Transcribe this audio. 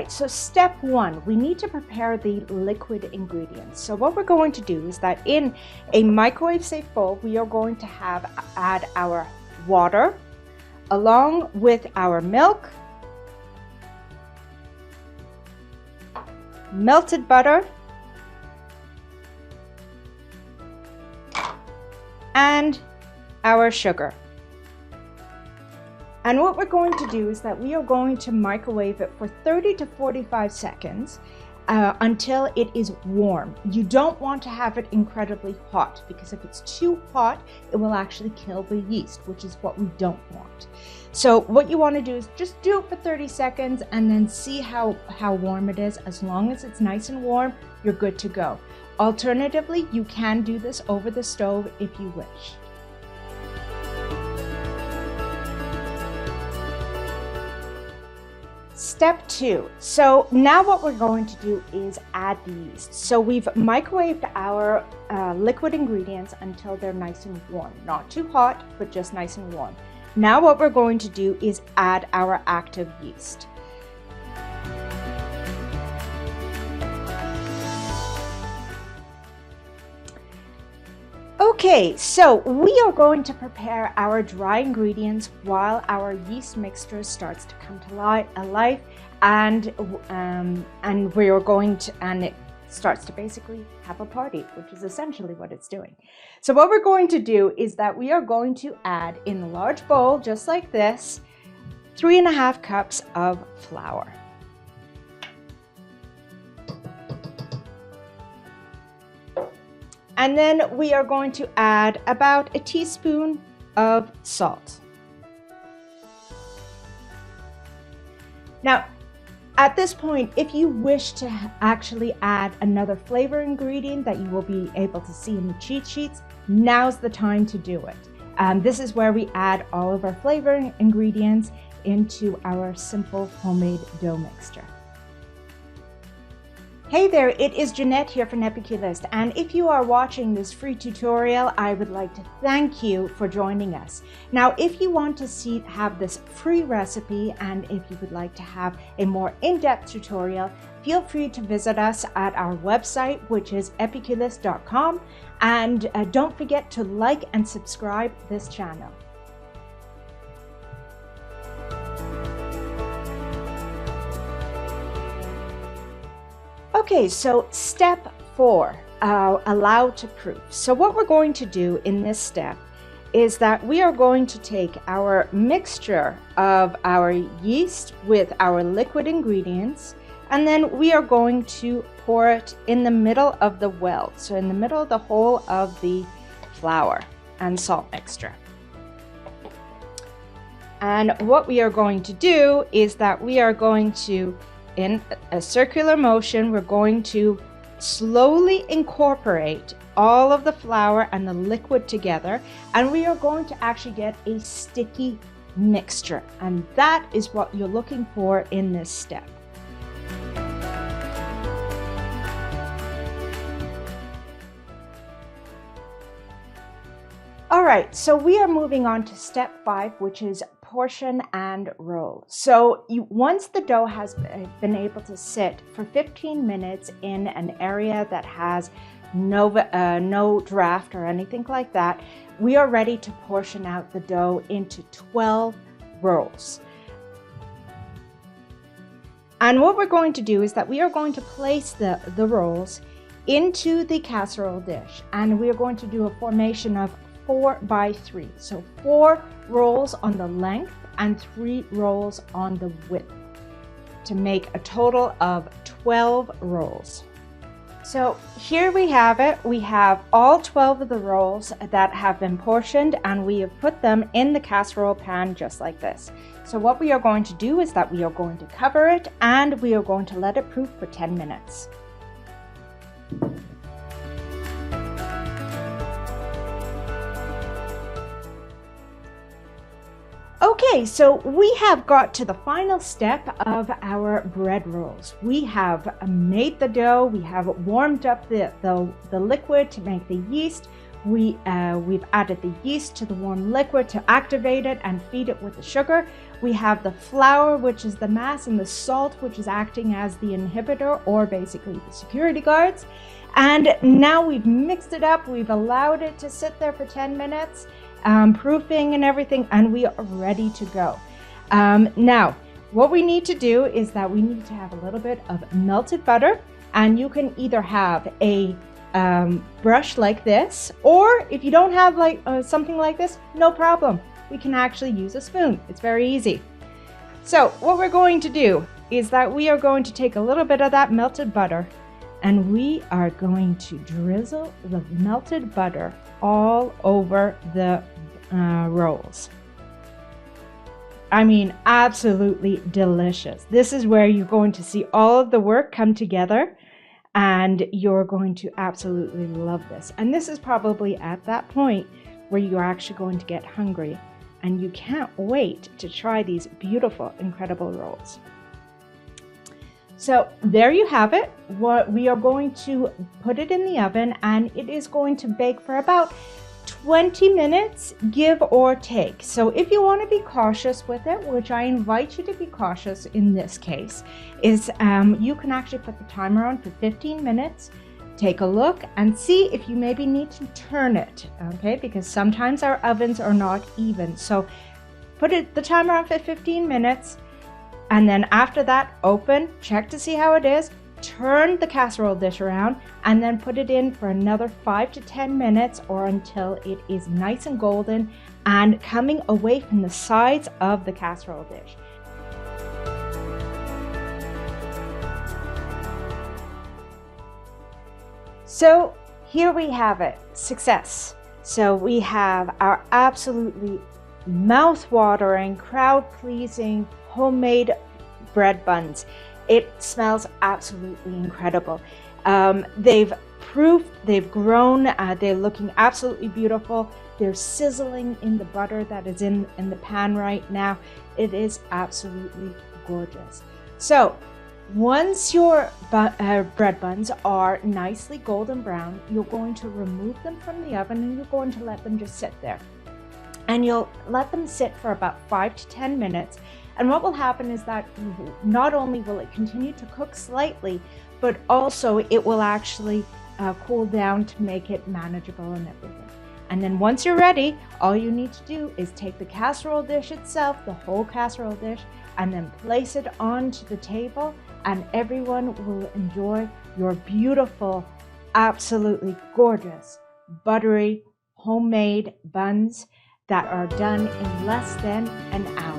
right, so step one, we need to prepare the liquid ingredients. So what we're going to do is that in a microwave safe bowl, we are going to add our water along with our milk, melted butter, and our sugar. And what we're going to do is that we are going to microwave it for 30 to 45 seconds until it is warm. You don't want to have it incredibly hot, because if it's too hot, it will actually kill the yeast, which is what we don't want. So what you want to do is just do it for 30 seconds and then see how warm it is. As long as it's nice and warm, you're good to go. Alternatively, you can do this over the stove if you wish. Step two. So now what we're going to do is add the yeast. So we've microwaved our liquid ingredients until they're nice and warm. Not too hot, but just nice and warm. Now what we're going to do is add our active yeast. Okay, so we are going to prepare our dry ingredients while our yeast mixture starts to come to life, and it starts to basically have a party, which is essentially what it's doing. So what we're going to do is that we are going to add in a large bowl, just like this, 3.5 cups of flour. And then we are going to add about a teaspoon of salt. Now, at this point, if you wish to actually add another flavor ingredient that you will be able to see in the cheat sheets, now's the time to do it. This is where we add all of our flavor ingredients into our simple homemade dough mixture. Hey there, it is Jeanette here from Épiculiste, and if you are watching this free tutorial, I would like to thank you for joining us. Now, if you want to have this free recipe, and if you would like to have a more in-depth tutorial, feel free to visit us at our website, which is épiculiste.com, and don't forget to like and subscribe this channel. Okay, so step 4, allow to proof. So what we're going to do in this step is that we are going to take our mixture of our yeast with our liquid ingredients, and then we are going to pour it in the middle of the well, so in the middle of the whole of the flour and salt mixture. And what we are going to do is that we are going to, in a circular motion, we're going to slowly incorporate all of the flour and the liquid together, and we are going to actually get a sticky mixture, and that is what you're looking for in this step. All right, so we are moving on to step 5, which is portion and roll. So once the dough has been able to sit for 15 minutes in an area that has no draft or anything like that, we are ready to portion out the dough into 12 rolls. And what we're going to do is that we are going to place the rolls into the casserole dish, and we are going to do a formation of 4 by 3. So 4 rolls on the length and 3 rolls on the width to make a total of 12 rolls. So here we have it. We have all 12 of the rolls that have been portioned, and we have put them in the casserole pan just like this. So what we are going to do is that we are going to cover it, and we are going to let it proof for 10 minutes. Okay, so we have got to the final step of our bread rolls. We have made the dough, we have warmed up the liquid to make the yeast, We've added the yeast to the warm liquid to activate it and feed it with the sugar. We have the flour, which is the mass, and the salt, which is acting as the inhibitor, or basically the security guards. And now we've mixed it up. We've allowed it to sit there for 10 minutes, proofing and everything, and we are ready to go. Now, what we need to do is that we need to have a little bit of melted butter, and you can either have a brush like this, or if you don't have like something like this, no problem. We can actually use a spoon. It's very easy. So what we're going to do is that we are going to take a little bit of that melted butter, and we are going to drizzle the melted butter all over the rolls. I mean, absolutely delicious. This is where you're going to see all of the work come together, and you're going to absolutely love this. And this is probably at that point where you're actually going to get hungry, and you can't wait to try these beautiful, incredible rolls. So there you have it. We are going to put it in the oven, and it is going to bake for about 20 minutes, give or take. So if you want to be cautious with it, which I invite you to be cautious in this case, is you can actually put the timer on for 15 minutes, take a look and see if you maybe need to turn it, okay? Because sometimes our ovens are not even. So put the timer on for 15 minutes, and then after that, open, check to see how it is, turn the casserole dish around, and then put it in for another 5 to 10 minutes, or until it is nice and golden and coming away from the sides of the casserole dish. So here we have it, success. So we have our absolutely mouth-watering, crowd-pleasing, homemade bread buns. It smells absolutely incredible. They've proofed, they've grown, they're looking absolutely beautiful. They're sizzling in the butter that is in the pan right now. It is absolutely gorgeous. So once your bread buns are nicely golden brown, you're going to remove them from the oven, and you're going to let them just sit there. And you'll let them sit for about 5 to 10 minutes. And what will happen is that not only will it continue to cook slightly, but also it will actually cool down to make it manageable and everything. And then once you're ready, all you need to do is take the casserole dish itself, the whole casserole dish, and then place it onto the table, and everyone will enjoy your beautiful, absolutely gorgeous, buttery, homemade buns that are done in less than an hour.